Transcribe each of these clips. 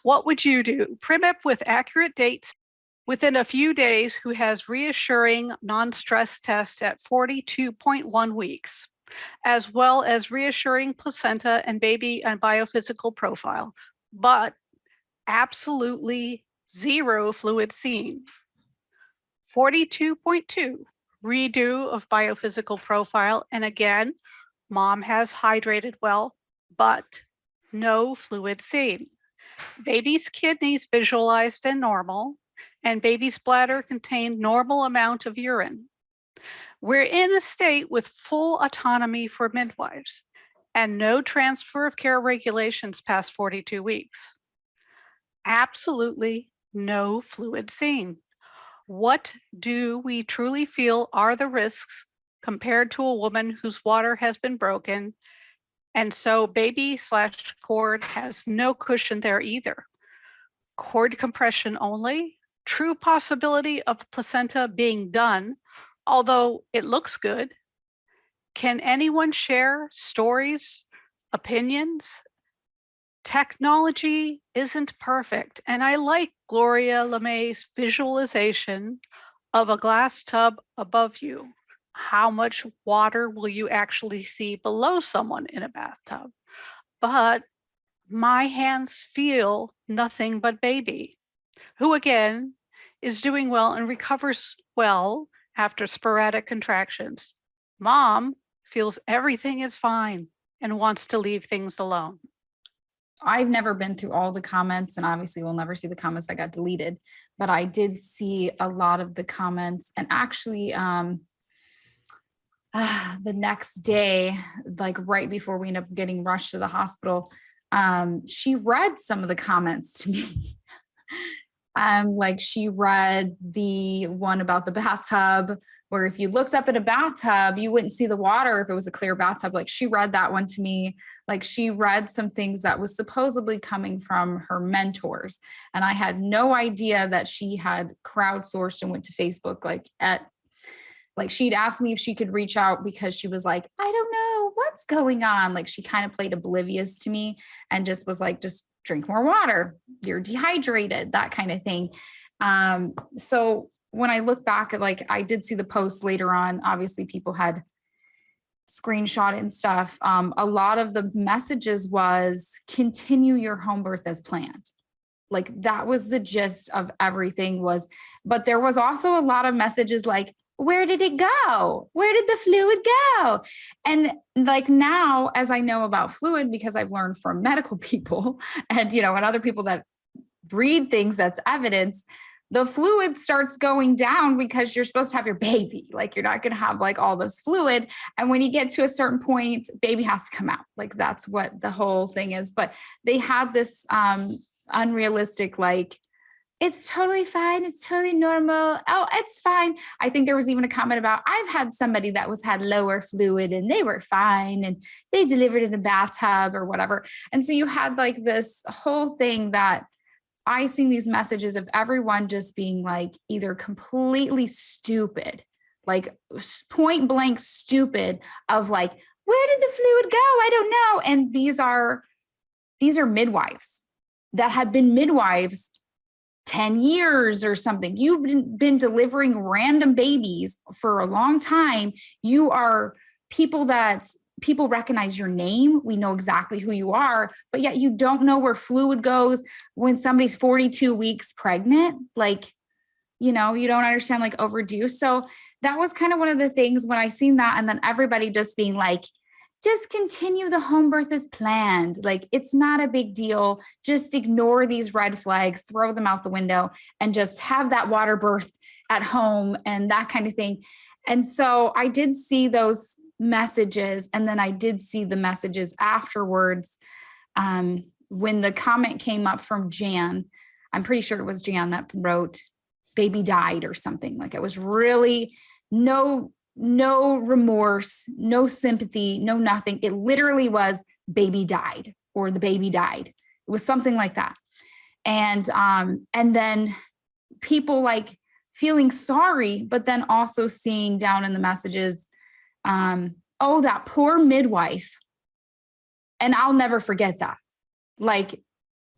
What would you do? Primip with accurate dates within a few days who has reassuring non-stress test at 42.1 weeks, as well as reassuring placenta and baby and biophysical profile, but absolutely zero fluid seen. 42.2, redo of biophysical profile, and again, mom has hydrated well, but no fluid seen. Baby's kidneys visualized and normal, and baby's bladder contained normal amount of urine. We're in a state with full autonomy for midwives and no transfer of care regulations past 42 weeks. Absolutely no fluid seen. What do we truly feel are the risks compared to a woman whose water has been broken? And so baby/cord has no cushion there either. Cord compression only, true possibility of placenta being done, although it looks good. Can anyone share stories, opinions? Technology isn't perfect, and I like Gloria LeMay's visualization of a glass tub above you. How much water will you actually see below someone in a bathtub? But my hands feel nothing but baby, who again is doing well and recovers well after sporadic contractions. Mom feels everything is fine and wants to leave things alone. I've never been through all the comments, and obviously we'll never see the comments that got deleted, but I did see a lot of the comments. And actually, the next day, like right before we end up getting rushed to the hospital, she read some of the comments to me. Like she read the one about the bathtub, where if you looked up at a bathtub, you wouldn't see the water if it was a clear bathtub. Like she read that one to me. Like she read some things that was supposedly coming from her mentors. And I had no idea that she had crowdsourced and went to Facebook. Like she'd asked me if she could reach out because she was like, I don't know what's going on. Like she kind of played oblivious to me and just was like, just drink more water. You're dehydrated, that kind of thing. So when I look back at, like, I did see the post later on, obviously people had screenshot and stuff. A lot of the messages was continue your home birth as planned. Like that was the gist of everything was, but there was also a lot of messages like, where did it go? Where did the fluid go? And like now, as I know about fluid, because I've learned from medical people and, and other people that read things that's evidence, the fluid starts going down because you're supposed to have your baby. Like you're not going to have like all this fluid. And when you get to a certain point, baby has to come out. Like that's what the whole thing is. But they had this unrealistic, like, it's totally fine. It's totally normal. Oh, it's fine. I think there was even a comment about, I've had somebody that had lower fluid and they were fine and they delivered in a bathtub or whatever. And so you had like this whole thing that I seen these messages of everyone just being like either completely stupid, like point blank stupid of like, where did the fluid go? I don't know. And these are midwives that have been midwives 10 years or something. You've been delivering random babies for a long time. You are people that people recognize your name. We know exactly who you are, but yet you don't know where fluid goes when somebody's 42 weeks pregnant. Like, you don't understand like overdue. So that was kind of one of the things when I seen that. And then everybody just being like, just continue the home birth as planned. Like, it's not a big deal. Just ignore these red flags, throw them out the window, and just have that water birth at home and that kind of thing. And so I did see those messages. And then I did see the messages afterwards. When the comment came up from Jan, I'm pretty sure it was Jan that wrote, baby died or something. Like it was really no remorse, no sympathy, no nothing. It literally was baby died or the baby died. It was something like that. And then people like feeling sorry, but then also seeing down in the messages, oh, that poor midwife. And I'll never forget that. Like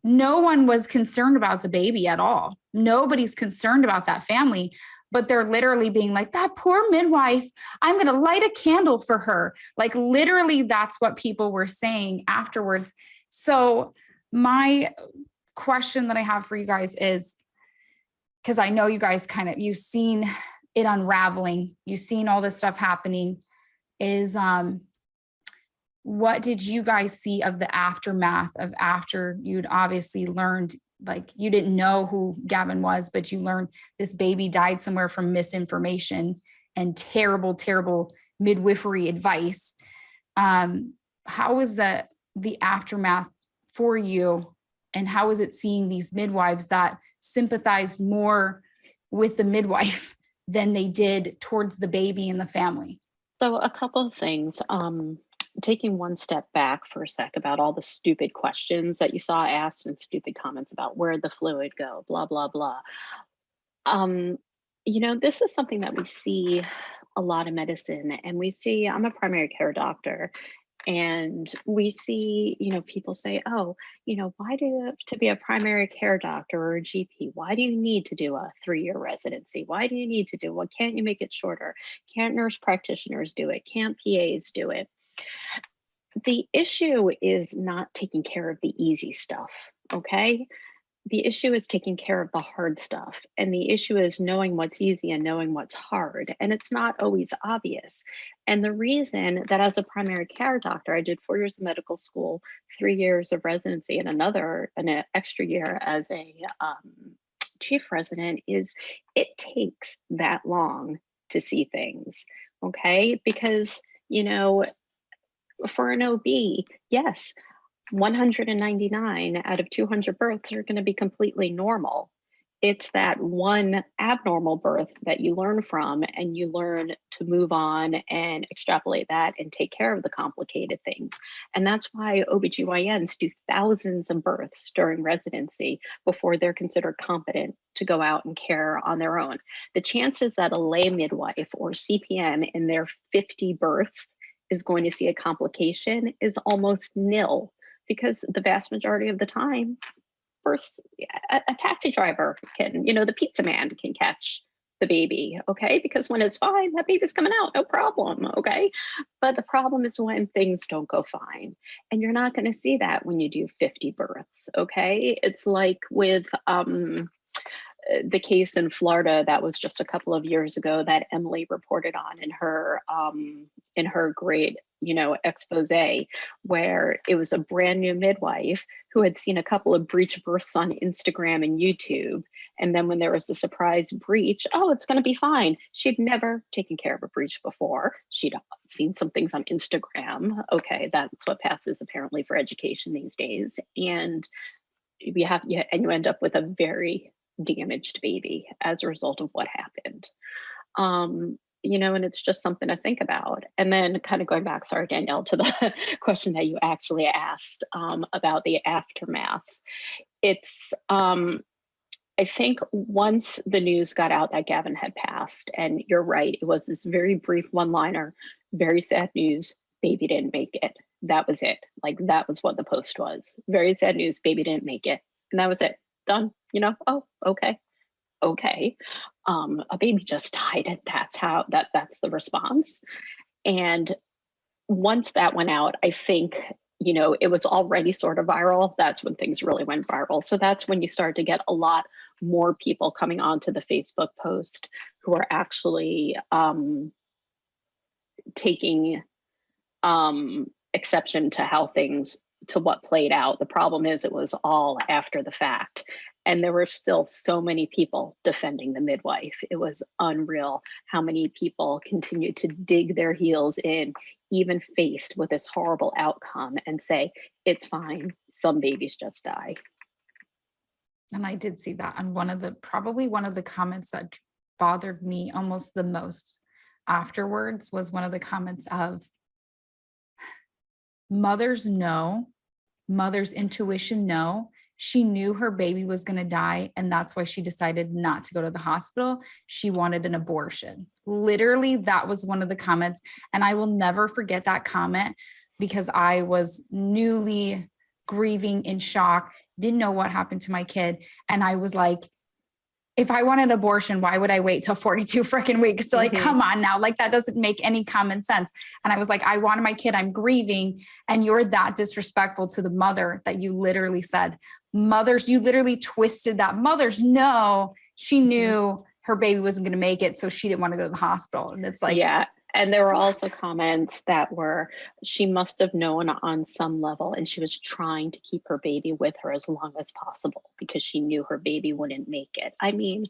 no one was concerned about the baby at all. Nobody's concerned about that family, but they're literally being like, that poor midwife, I'm going to light a candle for her. Like literally that's what people were saying afterwards. So my question that I have for you guys is, because I know you guys you've seen it unraveling, you've seen all this stuff happening, is what did you guys see of the aftermath of after you'd obviously learned, like you didn't know who Gavin was, but you learned this baby died somewhere from misinformation and terrible, terrible midwifery advice. How was the aftermath for you? And how is it seeing these midwives that sympathized more with the midwife than they did towards the baby and the family? So a couple of things. Taking one step back for a sec about all the stupid questions that you saw asked and stupid comments about where'd the fluid go, blah, blah, blah. This is something that we see a lot in medicine, and I'm a primary care doctor, and we see, people say, oh, why to be a primary care doctor or a GP, why do you need to do a 3-year residency? Why do you need to do, well, can't you make it shorter? Can't nurse practitioners do it? Can't PAs do it? The issue is not taking care of the easy stuff, okay? The issue is taking care of the hard stuff. And the issue is knowing what's easy and knowing what's hard. And it's not always obvious. And the reason that as a primary care doctor, I did 4 years of medical school, 3 years of residency, and an extra year as a chief resident is it takes that long to see things, okay? Because, for an OB, yes, 199 out of 200 births are going to be completely normal. It's that one abnormal birth that you learn from, and you learn to move on and extrapolate that and take care of the complicated things. And that's why OBGYNs do thousands of births during residency before they're considered competent to go out and care on their own. The chances that a lay midwife or CPM in their 50 births is going to see a complication is almost nil, because the vast majority of the time, first, a taxi driver can, the pizza man can catch the baby, okay? Because when it's fine, that baby's coming out, no problem, okay? But the problem is when things don't go fine. And you're not going to see that when you do 50 births, okay? It's like with the case in Florida that was just a couple of years ago that Emily reported on in her great, expose, where it was a brand new midwife who had seen a couple of breech births on Instagram and YouTube. And then when there was a surprise breech, oh, it's going to be fine. She'd never taken care of a breech before. She'd seen some things on Instagram. Okay, that's what passes apparently for education these days. And you end up with a very damaged baby as a result of what happened. And it's just something to think about. And then kind of going back, sorry, Danielle, to the question that you actually asked about the aftermath. It's, I think once the news got out that Gavin had passed, and you're right, it was this very brief one-liner, very sad news, baby didn't make it. That was it. Like, that was what the post was. Very sad news, baby didn't make it. And that was it. Done. Oh, okay. A baby just died, and that's the response. And once that went out, I think, it was already sort of viral. That's when things really went viral. So that's when you start to get a lot more people coming onto the Facebook post who are actually taking exception to what played out. The problem is it was all after the fact. And there were still so many people defending the midwife. It was unreal how many people continued to dig their heels in, even faced with this horrible outcome, and say, it's fine, some babies just die. And I did see that. And probably one of the comments that bothered me almost the most afterwards was one of the comments of, mothers know, mother's intuition know. She knew her baby was going to die, and that's why she decided not to go to the hospital. She wanted an abortion. Literally, that was one of the comments. And I will never forget that comment, because I was newly grieving, in shock, didn't know what happened to my kid. And I was like, if I wanted abortion, why would I wait till 42 freaking weeks? So like, come on now, like that doesn't make any common sense. And I was like, I wanted my kid, I'm grieving. And you're that disrespectful to the mother that you literally said, mothers, you literally twisted that. Mothers know she knew her baby wasn't going to make it. So she didn't want to go to the hospital. And it's like, yeah. And there were also comments that were, she must have known on some level, and she was trying to keep her baby with her as long as possible because she knew her baby wouldn't make it. I mean,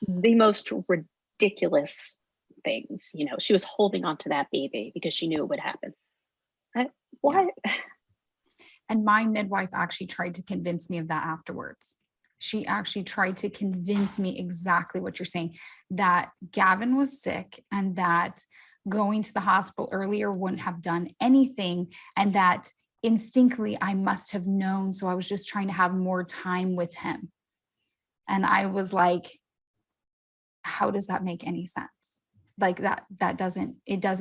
the most ridiculous things, you know, she was holding on to that baby because she knew it would happen. What? Yeah. And my midwife actually tried to convince me of that afterwards. She actually tried to convince me exactly what you're saying, that Gavin was sick and that going to the hospital earlier wouldn't have done anything, and that instinctively I must have known. So I was just trying to have more time with him. And I was like, how does that make any sense? Like that doesn't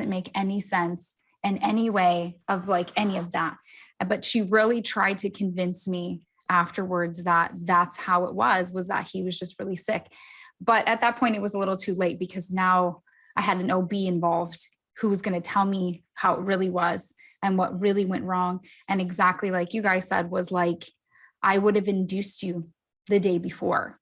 make any sense in any way of like any of that. But she really tried to convince me afterwards that that's how it was that he was just really sick. But at that point, it was a little too late because now I had an OB involved who was going to tell me how it really was and what really went wrong. And exactly like you guys said, was like, I would have induced you the day before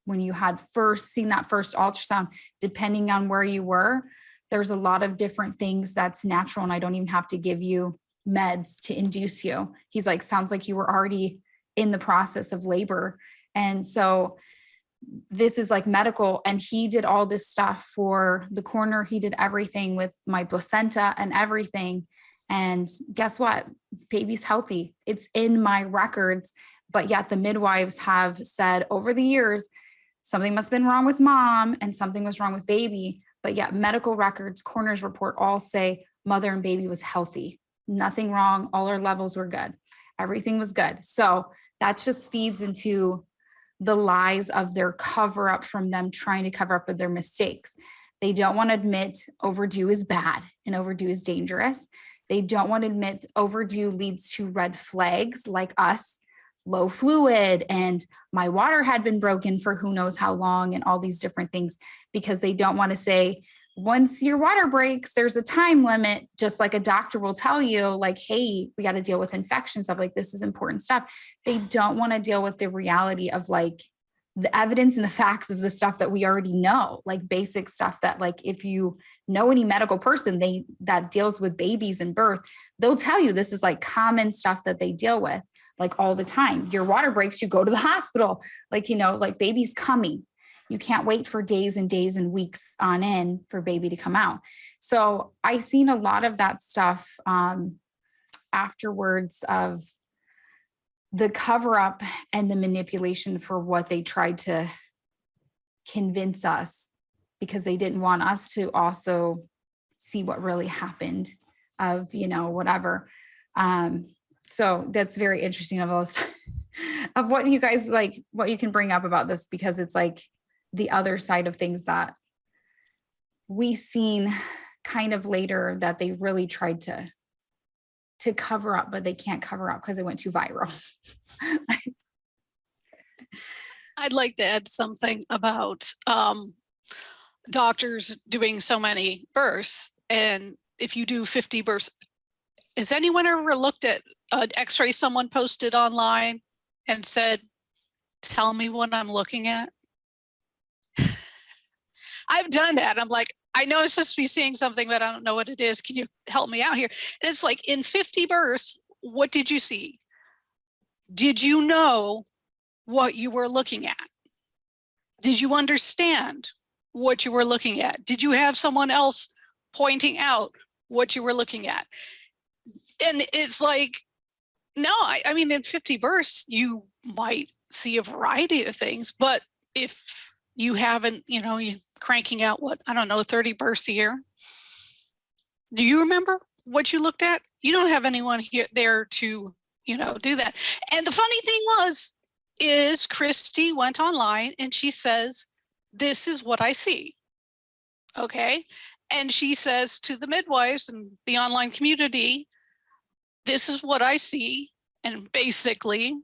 when you had first seen that first ultrasound. Depending on where you were, there's a lot of different things that's natural. And I don't even have to give you meds to induce you. He's like, sounds like you were already in the process of labor. And so this is like medical. And he did all this stuff for the coroner. He did everything with my placenta and everything. And guess what? Baby's healthy. It's in my records. But yet the midwives have said over the years, something must have been wrong with mom and something was wrong with baby. But yet medical records, coroner's report all say mother and baby was healthy. Nothing wrong. All our levels were good. Everything was good. So that just feeds into the lies of their cover up from them trying to cover up with their mistakes. They don't want to admit overdue is bad and overdue is dangerous. They don't want to admit overdue leads to red flags like us, low fluid, and my water had been broken for who knows how long, and all these different things, because they don't want to say, once your water breaks, there's a time limit, just like a doctor will tell you, like, hey, we got to deal with infection stuff. Like, this is important stuff. They don't want to deal with the reality of like the evidence and the facts of the stuff that we already know, like basic stuff that, like, if you know any medical person that deals with babies and birth, they'll tell you this is like common stuff that they deal with like all the time. Your water breaks, you go to the hospital, like, you know, like baby's coming. You can't wait for days and days and weeks on end for baby to come out. So I seen a lot of that stuff afterwards of the cover up and the manipulation for what they tried to convince us, because they didn't want us to also see what really happened of, you know, whatever. So that's very interesting of those of what you guys like, what you can bring up about this, because it's like the other side of things that we seen kind of later that they really tried to cover up, but they can't cover up because it went too viral. I'd like to add something about doctors doing so many births. And if you do 50 births, has anyone ever looked at an x-ray someone posted online and said, tell me what I'm looking at? I've done that. I'm like, I know it's supposed to be seeing something, but I don't know what it is. Can you help me out here? And it's like, in 50 births, what did you see? Did you know what you were looking at? Did you understand what you were looking at? Did you have someone else pointing out what you were looking at? And it's like, no, I mean, in 50 births, you might see a variety of things, but if you haven't, you know, you cranking out what, I don't know, 30 births a year. Do you remember what you looked at? You don't have anyone here there to, you know, do that. And the funny thing is Christy went online and she says, this is what I see. Okay. And she says to the midwives and the online community, this is what I see. And basically,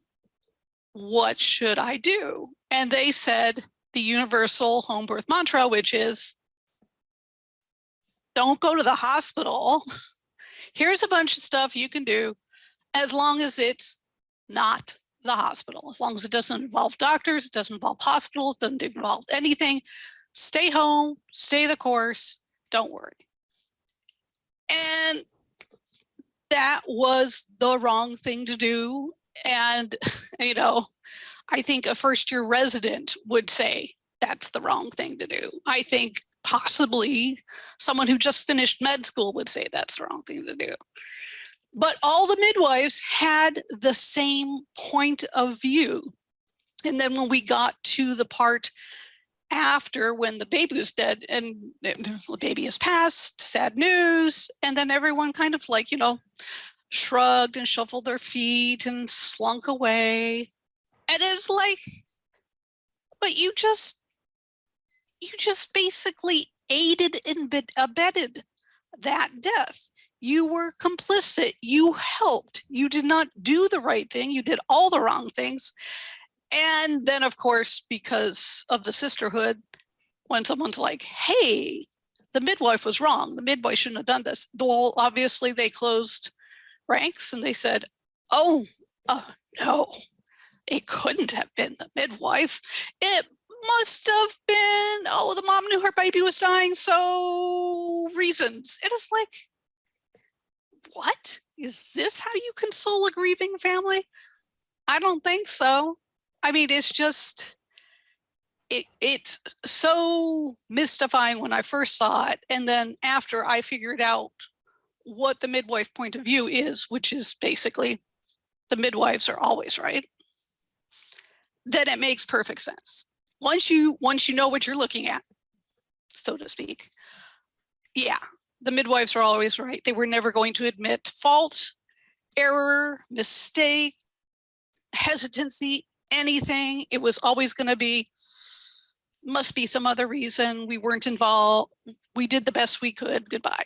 what should I do? And they said the universal home birth mantra, which is, don't go to the hospital. Here's a bunch of stuff you can do as long as it's not the hospital, as long as it doesn't involve doctors, it doesn't involve hospitals, doesn't involve anything. Stay home, stay the course, don't worry. And that was the wrong thing to do. And, you know, I think a first-year resident would say that's the wrong thing to do. I think possibly someone who just finished med school would say that's the wrong thing to do. But all the midwives had the same point of view. And then when we got to the part after, when the baby was dead and the baby has passed, sad news, and then everyone kind of like, you know, shrugged and shuffled their feet and slunk away. And it's like, but you just basically aided and abetted that death. You were complicit. You helped. You did not do the right thing. You did all the wrong things. And then, of course, because of the sisterhood, when someone's like, hey, the midwife was wrong, the midwife shouldn't have done this. Well, obviously they closed ranks and they said, oh, no, it couldn't have been the midwife. It must have been, oh, the mom knew her baby was dying, so reasons. It is like, what? Is this how you console a grieving family? I don't think so. I mean, it's just, it's so mystifying when I first saw it. And then after I figured out what the midwife point of view is, which is basically the midwives are always right, then it makes perfect sense. Once you know what you're looking at, so to speak, yeah, the midwives are always right. They were never going to admit fault, error, mistake, hesitancy, anything. It was always going to be, must be some other reason. We weren't involved. We did the best we could. Goodbye.